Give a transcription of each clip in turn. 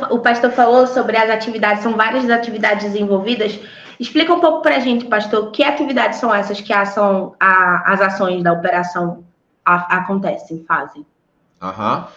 O pastor falou sobre as atividades, são várias atividades envolvidas. Explica um pouco para a gente, pastor, que atividades são essas que as ações da operação acontecem, fazem? Aham.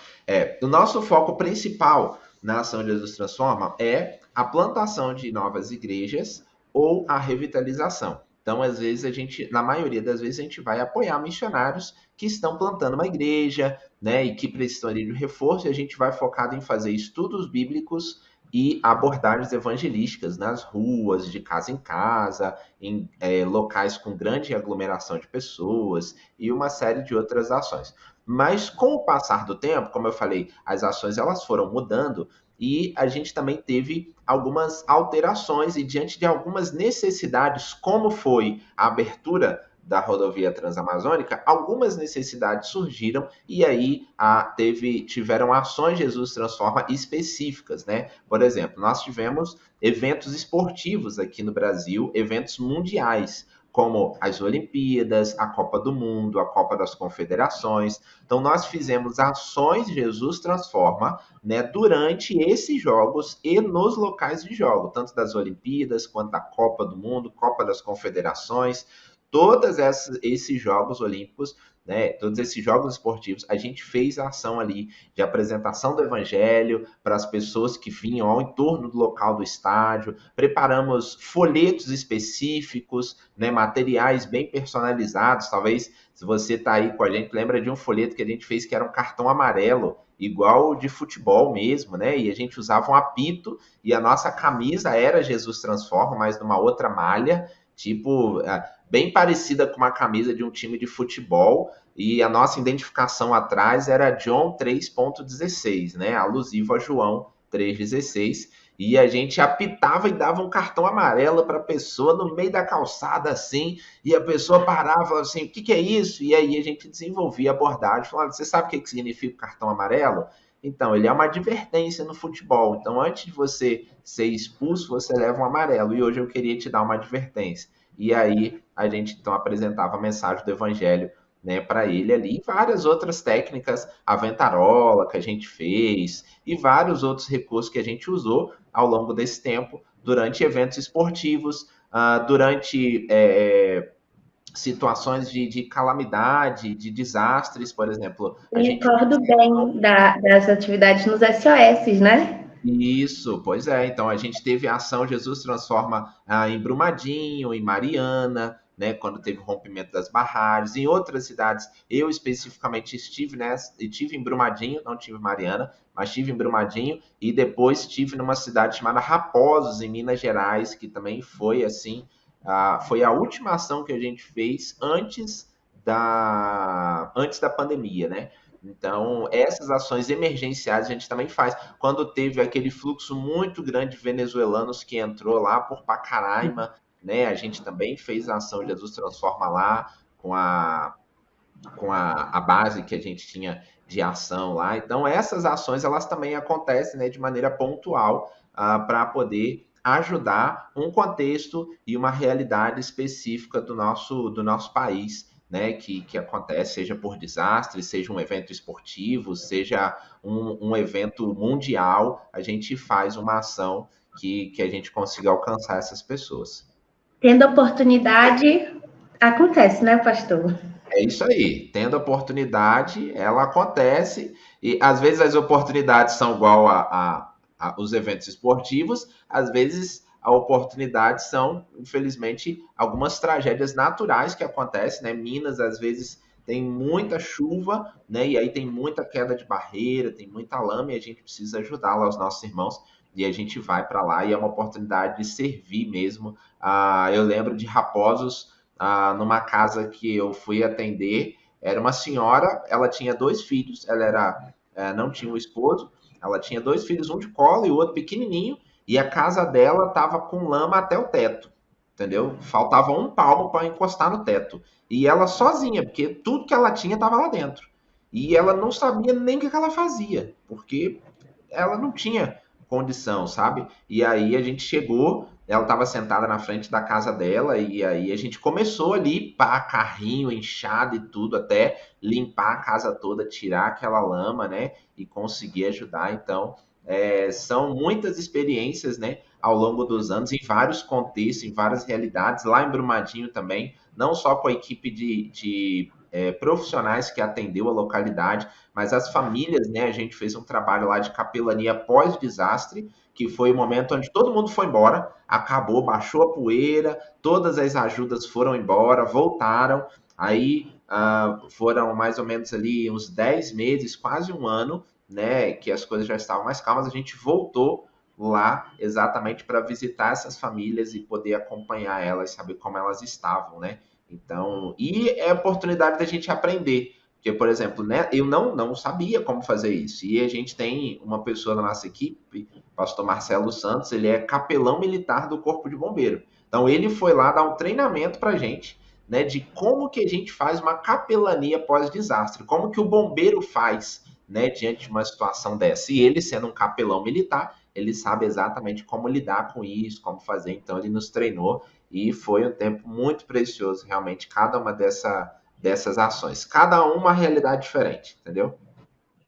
O nosso foco principal na Ação Jesus Transforma é a plantação de novas igrejas ou a revitalização. Então, às vezes, na maioria das vezes, a gente vai apoiar missionários que estão plantando uma igreja, né, e que precisam ali de reforço, e a gente vai focado em fazer estudos bíblicos e abordagens evangelísticas nas ruas, de casa em casa, em locais com grande aglomeração de pessoas e uma série de outras ações. Mas com o passar do tempo, como eu falei, as ações elas foram mudando e a gente também teve algumas alterações e diante de algumas necessidades, como foi a abertura da rodovia Transamazônica, algumas necessidades surgiram e aí tiveram ações Jesus Transforma específicas, né? Por exemplo, nós tivemos eventos esportivos aqui no Brasil, eventos mundiais, como as Olimpíadas, a Copa do Mundo, a Copa das Confederações. Então, nós fizemos ações Jesus Transforma, né, durante esses jogos e nos locais de jogo, tanto das Olimpíadas quanto da Copa do Mundo, Copa das Confederações, todos esses Jogos Olímpicos, né, todos esses jogos esportivos, a gente fez a ação ali de apresentação do Evangelho para as pessoas que vinham ao entorno do local do estádio, preparamos folhetos específicos, né, materiais bem personalizados, talvez se você está aí com a gente, lembra de um folheto que a gente fez que era um cartão amarelo, igual de futebol mesmo, né? E a gente usava um apito e a nossa camisa era Jesus Transforma, mas numa outra malha, tipo, bem parecida com uma camisa de um time de futebol. E a nossa identificação atrás era John 3.16, né? Alusivo a João 3,16. E a gente apitava e dava um cartão amarelo para a pessoa no meio da calçada, assim, e a pessoa parava e falava assim, o que, que é isso? E aí a gente desenvolvia a abordagem, falando, você sabe o que, que significa o cartão amarelo? Então, ele é uma advertência no futebol. Então, antes de você ser expulso, você leva um amarelo. E hoje eu queria te dar uma advertência. E aí a gente então apresentava a mensagem do evangelho, né, para ele ali, e várias outras técnicas, a ventarola que a gente fez e vários outros recursos que a gente usou ao longo desse tempo durante eventos esportivos, durante situações de calamidade, de desastres, por exemplo, a Me gente recordo bem das atividades nos SOS, né? Isso, pois é. Então a gente teve a ação Jesus Transforma em Brumadinho, em Mariana, né, quando teve o rompimento das barragens. Em outras cidades, eu especificamente estive em Brumadinho, não tive em Mariana, mas estive em Brumadinho e depois estive numa cidade chamada Raposos, em Minas Gerais, que também foi assim, foi a última ação que a gente fez antes da pandemia, né? Então, essas ações emergenciais a gente também faz. Quando teve aquele fluxo muito grande de venezuelanos que entrou lá por Pacaraima, né? A gente também fez a ação Jesus Transforma lá com a base que a gente tinha de ação lá. Então, essas ações elas também acontecem, né, de maneira pontual para poder ajudar um contexto e uma realidade específica do nosso país, né, que acontece, seja por desastre, seja um evento esportivo, seja um evento mundial, a gente faz uma ação que a gente consiga alcançar essas pessoas. Tendo oportunidade, acontece, né, pastor? É isso aí. Tendo oportunidade, ela acontece. E às vezes as oportunidades são igual os eventos esportivos, às vezes a oportunidade são, infelizmente, algumas tragédias naturais que acontecem, né? Minas, às vezes, tem muita chuva, né? E aí tem muita queda de barreira, tem muita lama, e a gente precisa ajudar lá os nossos irmãos. E a gente vai para lá e é uma oportunidade de servir mesmo. Eu lembro de Raposos, numa casa que eu fui atender. Era uma senhora, ela tinha dois filhos, não tinha um esposo, ela tinha dois filhos, um de colo e o outro pequenininho, e a casa dela estava com lama até o teto, entendeu? Faltava um palmo para encostar no teto. E ela sozinha, porque tudo que ela tinha estava lá dentro. E ela não sabia nem o que ela fazia, porque ela não tinha condição, sabe? E aí a gente chegou, ela estava sentada na frente da casa dela, e aí a gente começou ali, pá, carrinho, enxada e tudo, até limpar a casa toda, tirar aquela lama, né? E conseguir ajudar. Então, São muitas experiências, né, ao longo dos anos, em vários contextos, em várias realidades, lá em Brumadinho também, não só com a equipe de profissionais que atendeu a localidade, mas as famílias, né, a gente fez um trabalho lá de capelania pós-desastre, que foi o momento onde todo mundo foi embora, acabou, baixou a poeira, todas as ajudas foram embora, voltaram, aí foram mais ou menos ali uns 10 meses, quase um ano, né, que as coisas já estavam mais calmas, a gente voltou lá exatamente para visitar essas famílias e poder acompanhar elas, saber como elas estavam, né? Então, e é a oportunidade da gente aprender. Porque, por exemplo, né, eu não sabia como fazer isso. E a gente tem uma pessoa na nossa equipe, pastor Marcelo Santos, ele é capelão militar do Corpo de Bombeiro. Então, ele foi lá dar um treinamento para a gente, né, de como que a gente faz uma capelania pós-desastre, como que o bombeiro faz, né, diante de uma situação dessa. E ele, sendo um capelão militar, ele sabe exatamente como lidar com isso, como fazer. Então, ele nos treinou e foi um tempo muito precioso, realmente, cada uma dessas ações. Cada uma realidade diferente, entendeu?